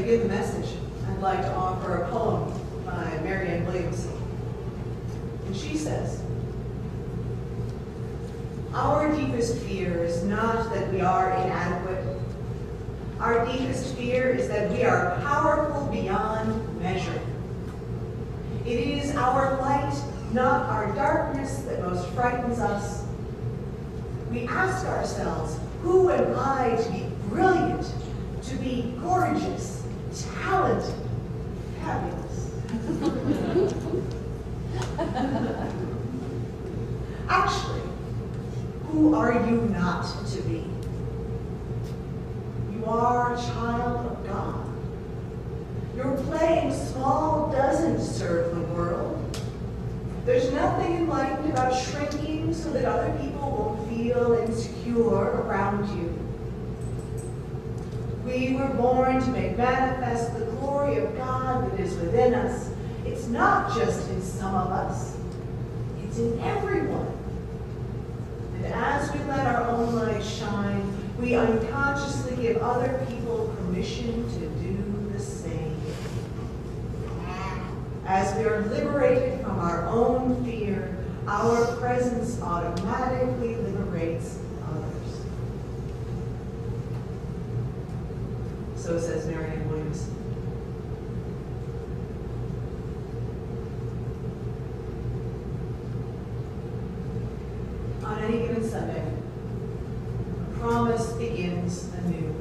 begin the message, I'd like to offer a poem by Marianne Williamson. And she says, "Our deepest fear is not that we are inadequate. Our deepest fear is that we are powerful beyond measure. It is our light, not our darkness, that most frightens us. We ask ourselves, who am I to be brilliant, to be gorgeous, talented, fabulous? Actually, who are you not to be? You are a child of God. Your playing small doesn't serve the world. There's nothing enlightened about shrinking so that other people won't feel insecure around you. We were born to make manifest the glory of God that is within us. It's not just in some of us, it's in everyone. And as we let our own light shine, we unconsciously give other people permission to do the same. As we are liberated from our own fear, our presence automatically liberates others." So says Marianne Williamson. On any given Sunday, a promise begins anew.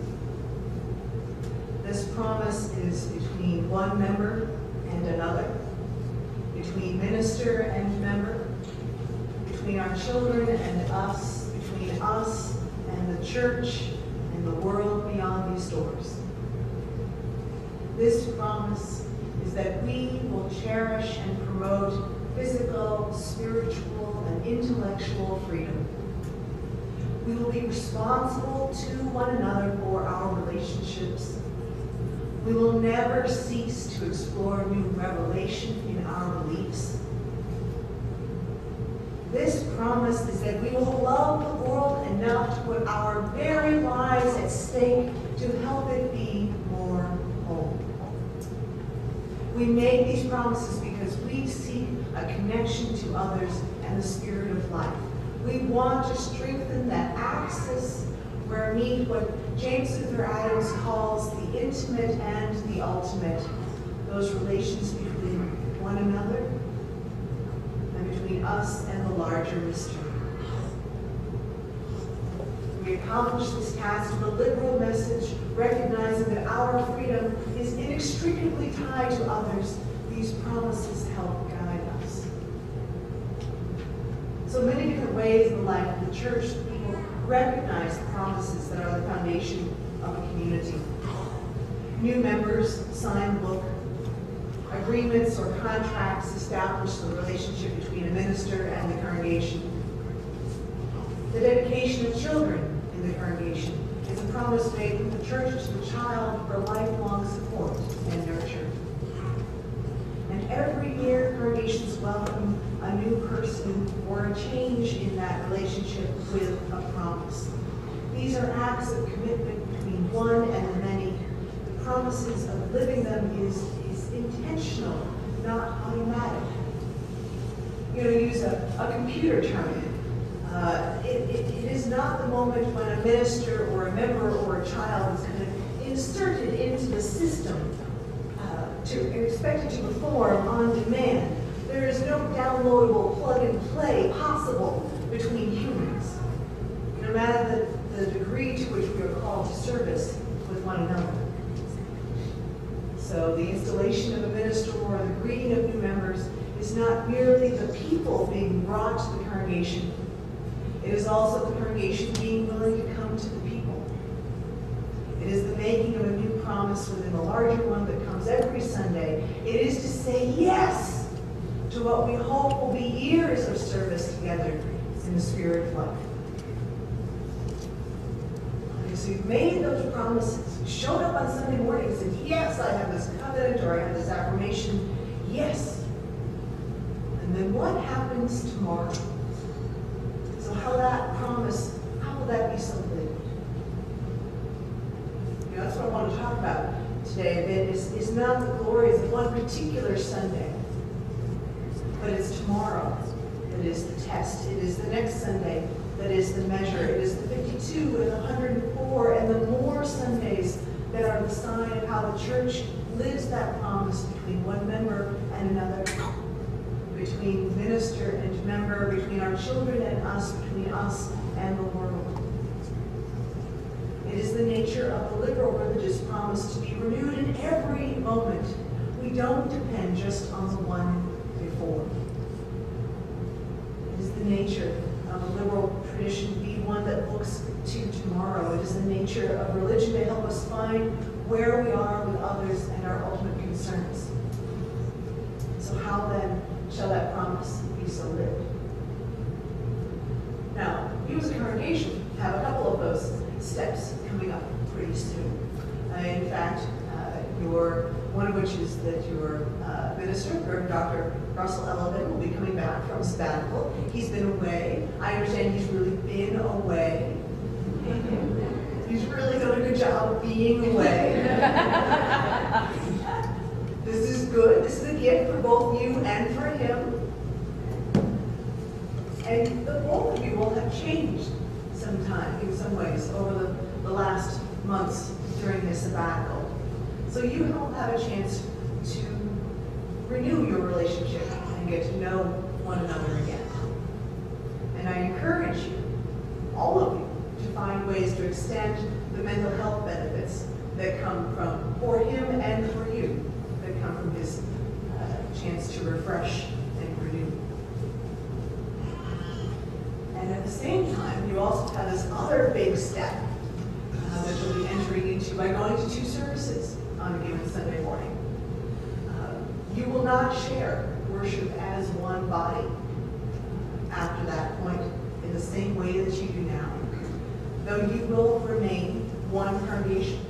This promise is between one member and another, between minister and member, between our children and us, between us and the church and the world beyond these doors. This promise is that we will cherish and promote physical, spiritual, and intellectual freedom. We will be responsible to one another for our relationships. We will never cease to explore new revelation in our beliefs. This promise is that we will love the world enough to put our very lives at stake to help it be more whole. We make these promises because we seek a connection to others and the spirit of life. We want to strengthen that axis where meet what James Luther Adams calls the intimate and the ultimate, those relations between one another and between us and the larger mystery. We accomplish this task with a liberal message, recognizing that our freedom is inextricably tied to others. These promises help guide us. So many different ways in the life of the church, people recognize the promises that are the foundation of a community. New members sign the book. Agreements or contracts establish the relationship between a minister and the congregation. The dedication of children in the congregation is a promise made from the church to the child for lifelong support and nurture. And every year, congregations welcome a new person or a change in that relationship with a promise. These are acts of commitment between one and the many. The promises of living them is intentional, not automatic. You know, use a computer term. It is not the moment when a minister or a member or a child is kind of inserted into the system expected to perform on demand. There is no downloadable plug and play possible between humans, no matter the degree to which we are called to service with one another. So the installation of a minister or the greeting of new members is not merely the people being brought to the congregation. It is also the congregation being willing to come to the people. It is the making of a new promise within the larger one that comes every Sunday. It is to say yes to what we hope will be years of service together in the spirit of life. Okay, so you've made those promises. You showed up on Sunday morning and said, yes, I have this covenant or I have this affirmation. Yes. And then what happens tomorrow? So how will that be so lived? You know, that's what I want to talk about today a bit is not the glories of one particular Sunday, but it's tomorrow that is the test. It is the next Sunday that is the measure. It is the 52 and the 104 and the more Sundays that are the sign of how the church lives that promise between one member and another, between minister and member, between our children and us, between us and the world. It is the nature of the liberal religious promise to be renewed in every moment. We don't depend just on the one before. It is the nature of a liberal tradition to be one that looks to tomorrow. It is the nature of religion to help us find where we are with others and our ultimate concerns. So how then shall that promise be so lived? Now, you as a congregation have a couple of those steps coming up pretty soon. In fact, one of which is that your minister, Reverend Dr. Russell Elleven, will be coming back from sabbatical. He's been away. I understand he's really been away. He's really done a good job of being away. This is good. This is a gift for both you and for him. And the both of you will have changed sometime, in some ways, over the last months during this sabbatical. So you will have a chance to renew your relationship and get to know one another again. And I encourage you, all of you, to find ways to extend the mental health benefits that come from, for him and for you, that come from his chance to refresh and renew. And at the same time, you also have this other big step that you'll be entering into by going to 2 services on a given Sunday morning. You will not share worship as one body after that point in the same way that you do now, though you will remain one congregation.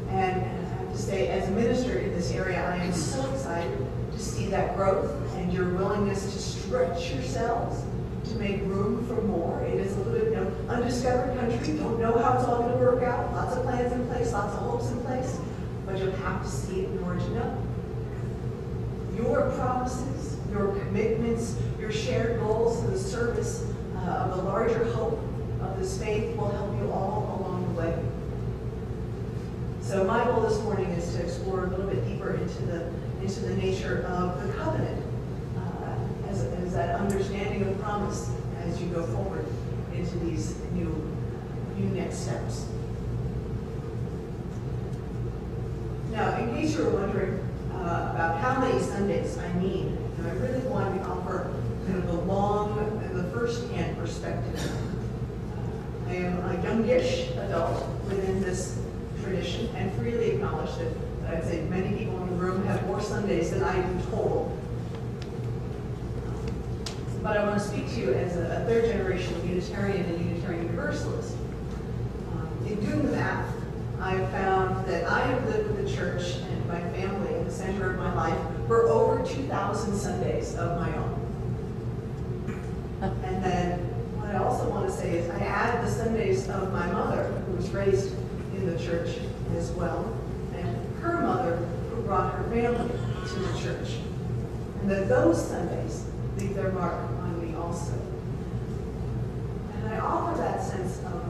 And I have to say, as a minister in this area, I am so excited to see that growth and your willingness to stretch yourselves to make room for more. It is a little bit, undiscovered country. Don't know how it's all going to work out. Lots of plans in place, lots of hopes in place, but you'll have to see it in order to know. Your promises, your commitments, your shared goals in the service of the larger hope of this faith will help you all along the way. So my goal this morning is to explore a little bit deeper into the nature of the covenant as that understanding of promise as you go forward into these new next steps. Now, in case you were wondering about how many Sundays I mean, I really want to offer kind of the first-hand perspective. I am a youngish adult within this tradition and freely acknowledge that I'd say many people in the room have more Sundays than I do total. But I want to speak to you as a third-generation Unitarian and Unitarian Universalist. In doing the math, I've found that I have lived with the church and my family in the center of my life for over 2,000 Sundays of my own. And then what I also want to say is I add the Sundays of my mother, who was raised in the church as well, and her mother, who brought her family to the church. And that those Sundays leave their mark on me also. And I offer that sense of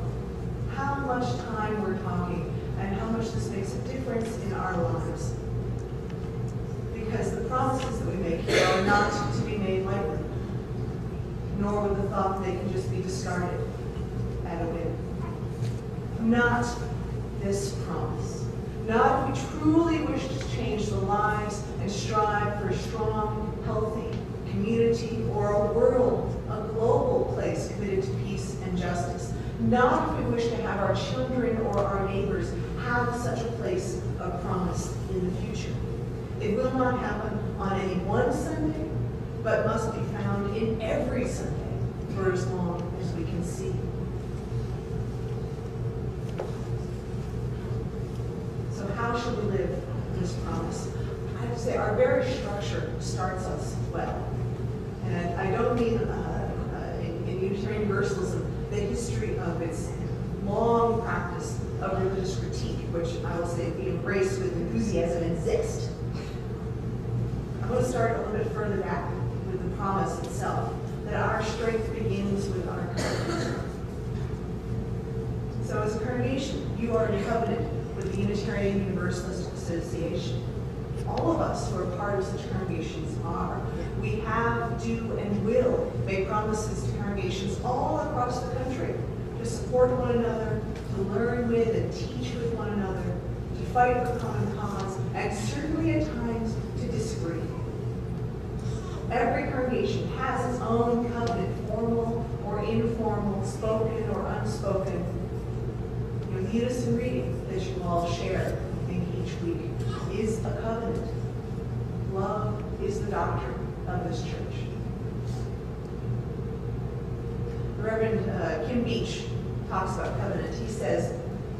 how much time we're talking and how much this makes a difference in our lives. Because the promises that we make here are not to be made lightly, nor with the thought that they can just be discarded at a whim. Not this promise. Not if we truly wish to change the lives and strive for a strong, healthy community or a world, a global place committed to peace and justice. Not if we wish to have our children or our neighbors have such a place of promise in the future. It will not happen on any one Sunday, but must be found in every Sunday for as long as we can see. So how should we live this promise? I have to say our very structure starts us well. And I don't mean in Unitarian Universalism the history of its long practice of religious critique, which I will say we embrace with enthusiasm and zest. I want to start a little bit further back with the promise itself, that our strength begins with our covenant. So as a congregation, you are in covenant with the Unitarian Universalist Association. All of us who are part of such congregations are. We have, do, and will make promises to congregations all across the country to support one another, to learn with and teach with one another, to fight for common cause, and certainly at times to disagree. Every congregation has its own covenant, formal or informal, spoken or unspoken. The unison reading that you all share each week is a covenant. Love is the doctrine of this church. The Reverend Kim Beach talks about covenant. He says,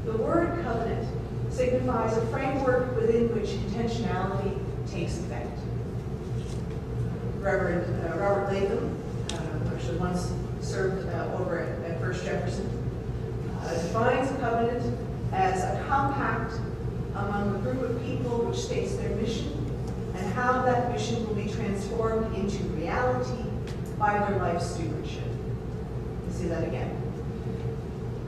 the word covenant signifies a framework within which intentionality takes effect. Reverend Robert Elleven, actually once served over at First Jefferson, defines a covenant as a compact among a group of people which states their mission and how that mission will be transformed into reality by their life stewardship. Let's see that again.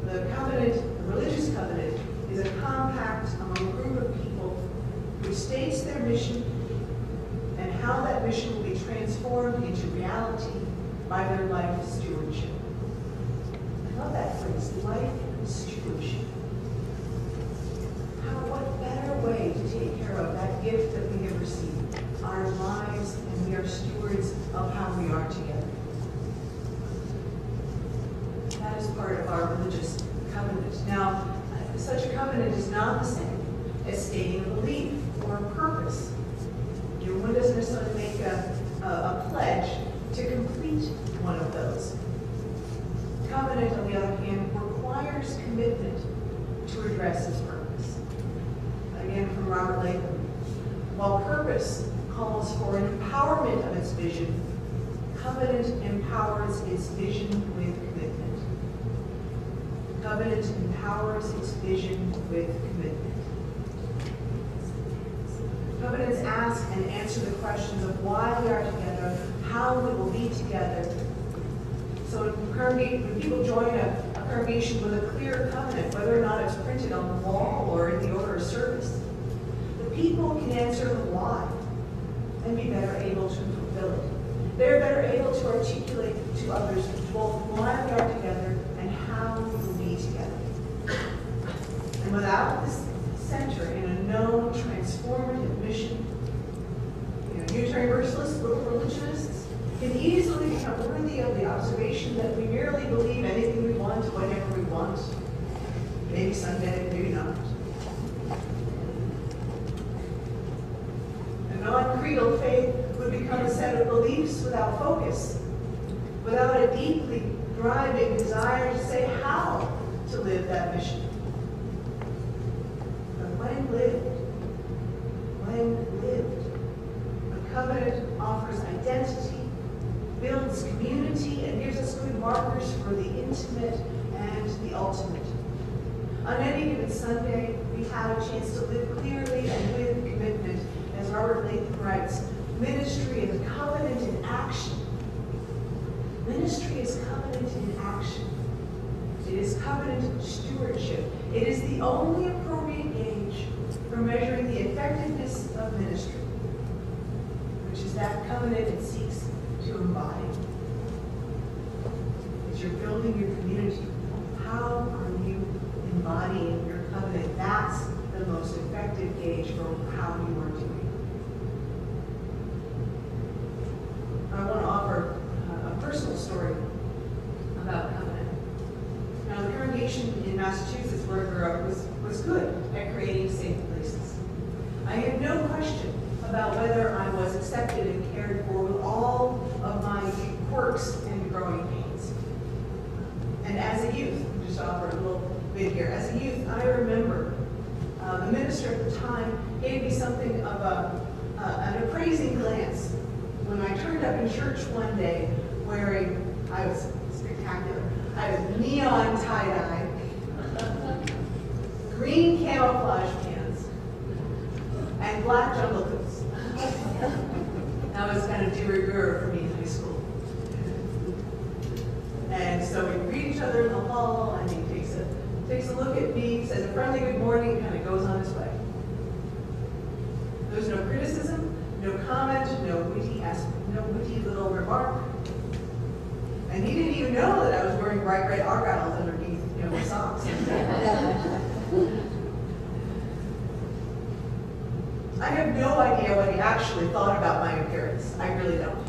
The covenant, the religious covenant, is a compact among a group of people which states their mission and how that mission will be transformed into reality by their life stewardship. I love that phrase, life stewardship. What better way to take care of that gift that we have received, our lives, and we are stewards of how we are together. That is part of our religious covenant. Now, such a covenant is not the same as stating a belief or a purpose. One doesn't necessarily make a pledge to complete one of those. Covenant, on the other hand, requires commitment to address its purpose. Again, from Robert Elleven. While purpose calls for an empowerment of its vision, covenant empowers its vision with commitment. Covenant empowers its vision with commitment. Covenants ask and answer the questions of why we are together, how we will be together. So when people join a congregation with a clear covenant, whether or not it's printed on the wall or in the order of service, the people can answer the why and be better able to fulfill it. They're better able to articulate to others both why we are together and how we will be together. And without this center in a known transformative mission, Unitarian Universalists, little religionists, can easily become worthy of the observation that we merely believe anything we want, whenever we want. Maybe someday, maybe not. A non-creedal faith would become a set of beliefs without focus, without a deeply driving desire to say how to live that mission. But when lived, a covenant offers identity, builds community, and gives us good markers for the intimate and the ultimate. On any given Sunday, we have a chance to live clearly and with commitment. As Robert Elleven writes, ministry is covenant in action. Ministry is covenant in action. It is covenant stewardship. It is the only appropriate gauge for measuring the effectiveness of ministry, which is that covenant it seeks to embody. As you're building your community, how are you embodying your covenant? That's the most effective gauge for how you are doing. I want to offer a personal story about covenant. Now, the congregation in Massachusetts where I grew up was good at creating safe places. I had no question about whether I was accepted and cared for with all of my quirks and growing pains. And as a youth, I'll just offer a little bit here. As a youth, I remember the minister at the time gave me something of an appraising glance when I turned up in church one day wearing, I was spectacular, I was neon tie-dye, camouflage pants, and black jungle boots. That was kind of de rigueur for me in high school. And so we greet each other in the hall, and he takes a look at me, says a friendly good morning, and kind of goes on his way. There was no criticism, no comment, no witty little remark. And he didn't even know that I was wearing bright red argyles underneath, my socks. I have no idea what he actually thought about my appearance. I really don't.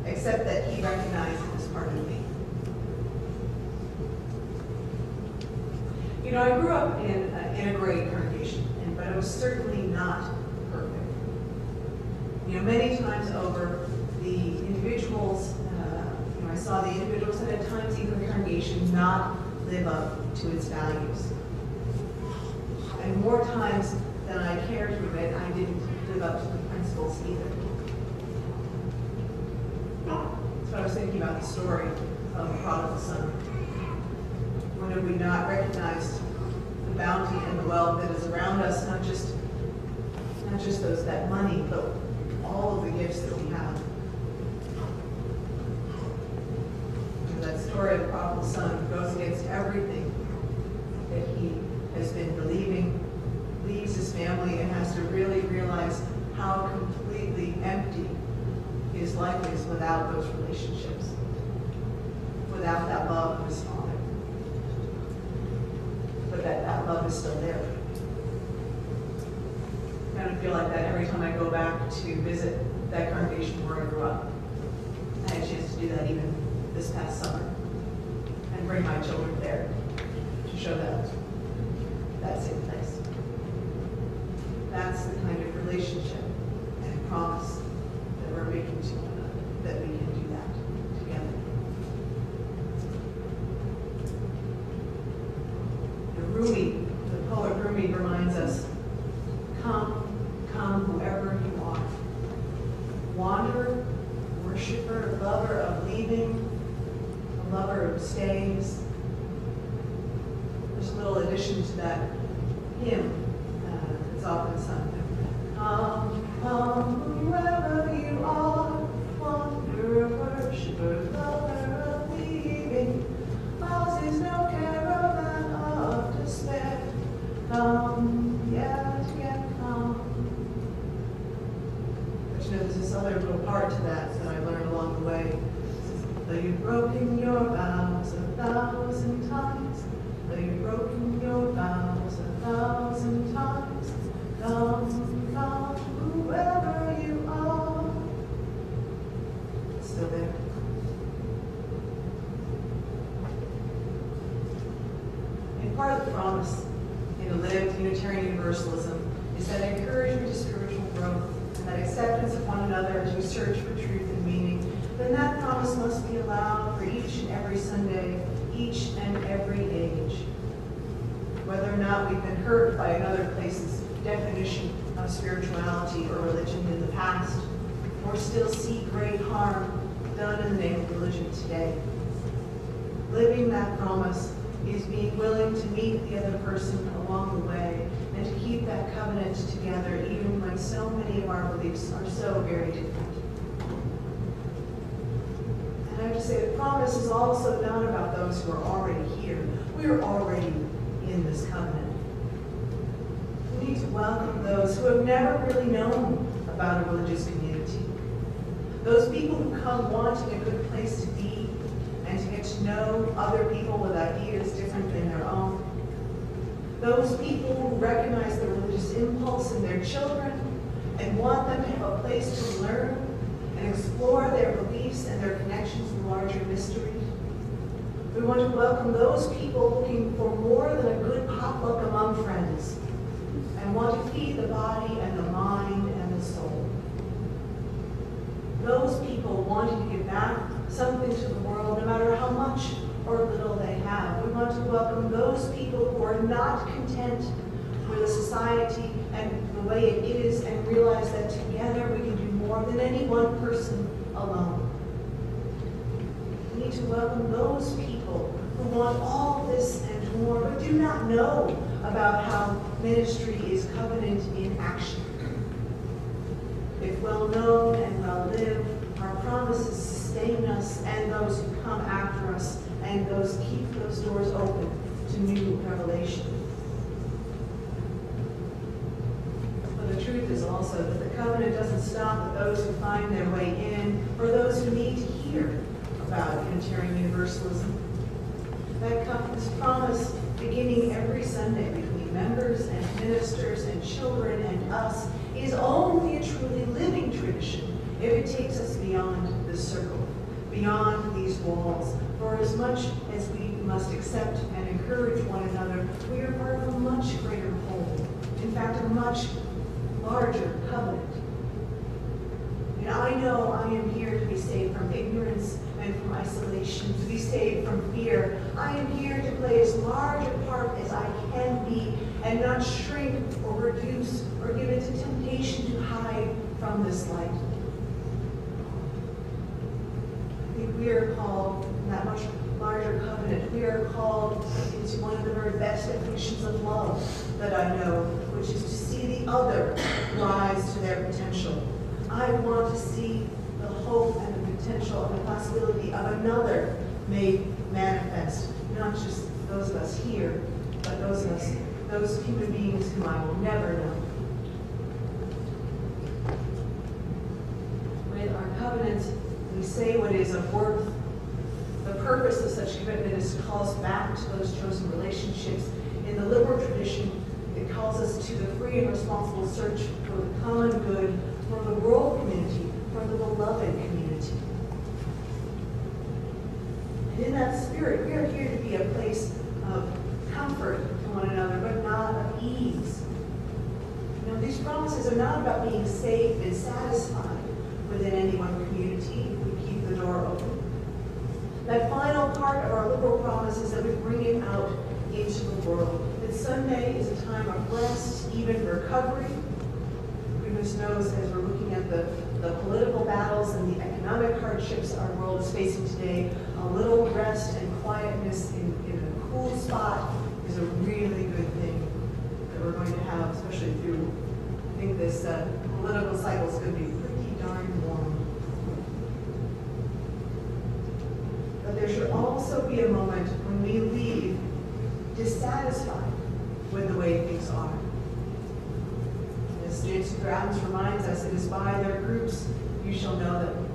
Except that he recognized it as part of me. I grew up in a great congregation, but it was certainly not perfect. Many times over, the individuals, I saw the individuals that at times even the congregation not live up to its values. And more times than I cared to admit, I didn't live up to the principles either. So I was thinking about the story of the prodigal son. When have we not recognized the bounty and the wealth that is around us, not just that money, but all of the gifts that we have. That story of the prodigal son goes against everything that he has been believing, leaves his family, and has to really realize how completely empty his life is without those relationships, without that love of his father. But that love is still there. I kind of feel like that every time I go back to visit that congregation where I grew up. I had a chance to do that even this past summer and bring my children there to show that that's in place. That's the kind of relationship and promise that we're making to one another, that we can do that together. The poet Rumi reminds us, come, whoever you are. Wanderer, worshiper, lover of leaving, a lover who stays. There's a little addition to that hymn that's often sung. Come, whoever you are, wanderer, worshiper, lover of leaving. Ours is no caravan of despair. Come, yet again come. But there's this other little part to that I learned along the way. It says, though you've broken your vows 1,000 times, though you've broken your vows 1,000 times, come, whoever you are. It's still there. And part of the promise in a lived Unitarian Universalism is that encouragement to spiritual growth and that acceptance of one another as we search for truth and meaning. Then that promise must be allowed for each and every Sunday, each and every age. Whether or not we've been hurt by another place's definition of spirituality or religion in the past, or still see great harm done in the name of religion today. Living that promise is being willing to meet the other person along the way and to keep that covenant together even when so many of our beliefs are so very different. And I have to say, the promise is also not about those who are already here. We are already in this covenant. We need to welcome those who have never really known about a religious community. Those people who come wanting a good place to be and to get to know other people with ideas different than their own. Those people who recognize the religious impulse in their children and want them to have a place to learn and explore their beliefs and their connections to larger mysteries. We want to welcome those people looking for more than a good potluck among friends and want to feed the body and the mind and the soul. Those people wanting to give back something to the world, no matter how much or little they have. We want to welcome those people who are not content with a society and the way it is and realize that together we can do more than any one person alone. We need to welcome those people who want all this and more, but do do not know about how ministry is covenant in action. If well known and well lived, our promises sustain us and those who come after us, and those keep those doors open to new revelation. But the truth is also that the covenant doesn't stop at those who find their way in, or those who need to hear about Unitarian Universalism. This promise, beginning every Sunday between members and ministers and children and us, is only a truly living tradition if it takes us beyond this circle, beyond these walls. For as much as we must accept and encourage one another, we are part of a much greater whole. In fact, a much larger covenant. And I know I am here to be saved from ignorance and from isolation, to be saved from fear. I am here to play as large a part as I can be and not shrink or reduce or give into temptation to hide from this light. I think we are called in that much larger covenant. We are called into one of the very best afflictions of love that I know, which is to see the other rise to their potential. I want to see the hope and the potential and the possibility of another made manifest, not just those of us here, but those of us, those human beings whom I will never know. With our covenant, we say what is of worth. The purpose of such commitment is to call us back to those chosen relationships. In the liberal tradition, it calls us to the free and responsible search for the common good, for the world community, for the beloved community. And in that spirit, we are here to be a place of comfort to one another, but not of ease. You know, these promises are not about being safe and satisfied within any one community if we keep the door open. That final part of our liberal promise is that we bring it out into the world. That Sunday is a time of rest, even recovery. Goodness knows, as we're looking at the political battles and the economic hardships our world is facing today, a little rest and quietness in a cool spot is a really good thing that we're going to have, especially through, I think this political cycle is going to be pretty darn warm. But there should also be a moment when we leave dissatisfied with the way things are. As James Adams reminds us, it is by their groups you shall know them.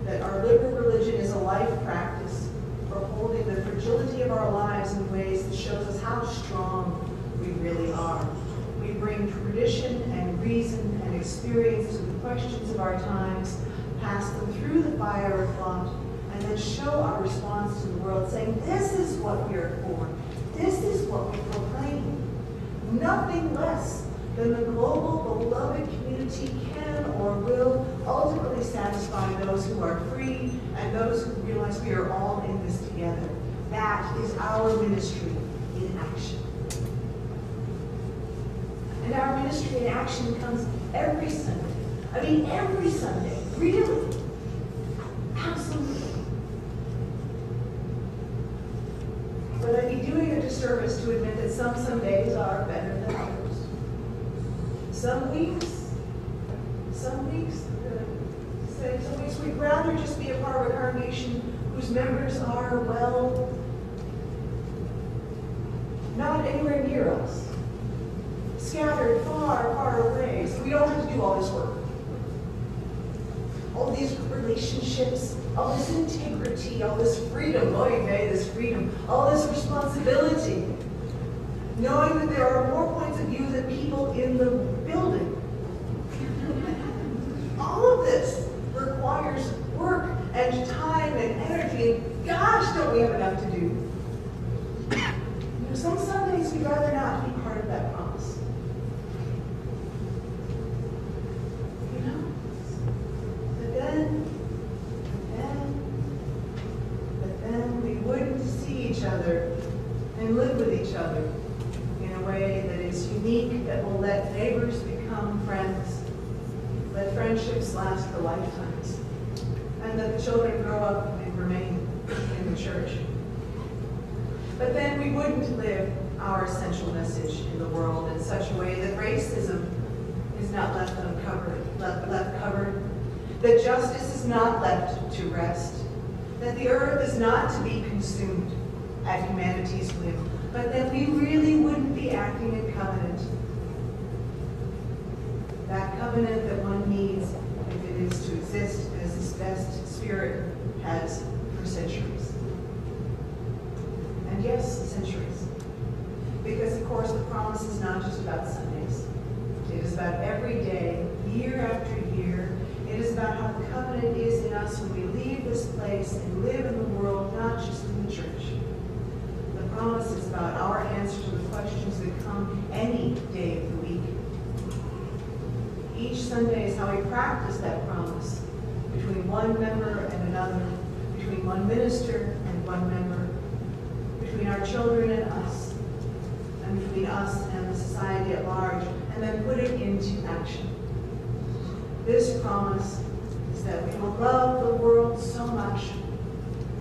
That our liberal religion is a life practice for holding the fragility of our lives in ways that shows us how strong we really are. We bring tradition and reason and experience to the questions of our times, pass them through the fire of thought, and then show our response to the world, saying, this is what we are for. This is what we proclaim. Nothing less than the global beloved community can or will ultimately satisfy those who are free and those who realize we are all in this together. That is our ministry in action. And our ministry in action comes every Sunday. I mean, every Sunday. Really. Absolutely. But I'd be doing a disservice to admit that some Sundays are better than others. Some weeks we'd rather just be a part of a congregation whose members are, well, not anywhere near us, scattered far, far away, so we don't have to do all this work. All these relationships, all this integrity, all this freedom, this freedom, all this responsibility, knowing that there are more points of view than people in the building. All of this requires work and time and energy, and gosh, don't we have enough to do. You know, some Sundays we'd rather not be part of that promise. You know? But then we wouldn't see each other and live with each other in a way that is unique, that will let neighbors become friends, let friendships last for lifetimes, and that the children grow up and remain in the church. But then we wouldn't live our essential message in the world in such a way that racism is not left covered, that justice is not left to rest, that the earth is not to be consumed at humanity's whim, but that we really wouldn't be acting in covenant. That covenant that one needs if it is to exist as its best spirit has for centuries. And yes, centuries. Because of course the promise is not just about Sundays. It is about every day, year after year. It is about how the covenant is in us when we leave this place and live in the world, not just in the church. The promise is about our answer to the questions that come any day of the week. Each Sunday is how we practice that promise between one member and another, between one minister and one member, between our children and us, and between us and the society at large, and then put it into action. This promise is that we will love the world so much,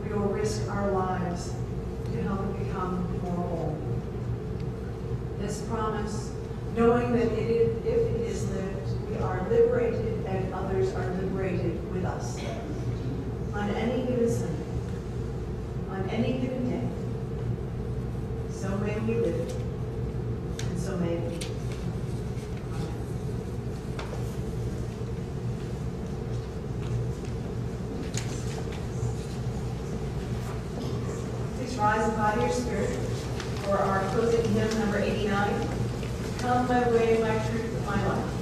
we will risk our lives to help it become more whole. This promise, knowing that if it is lived, we are liberated and others are liberated with us. On any given Sunday, on any given day, so may we live, and so may we. Rise and body your spirit for our closing hymn number 89. Come my way, my truth, my life.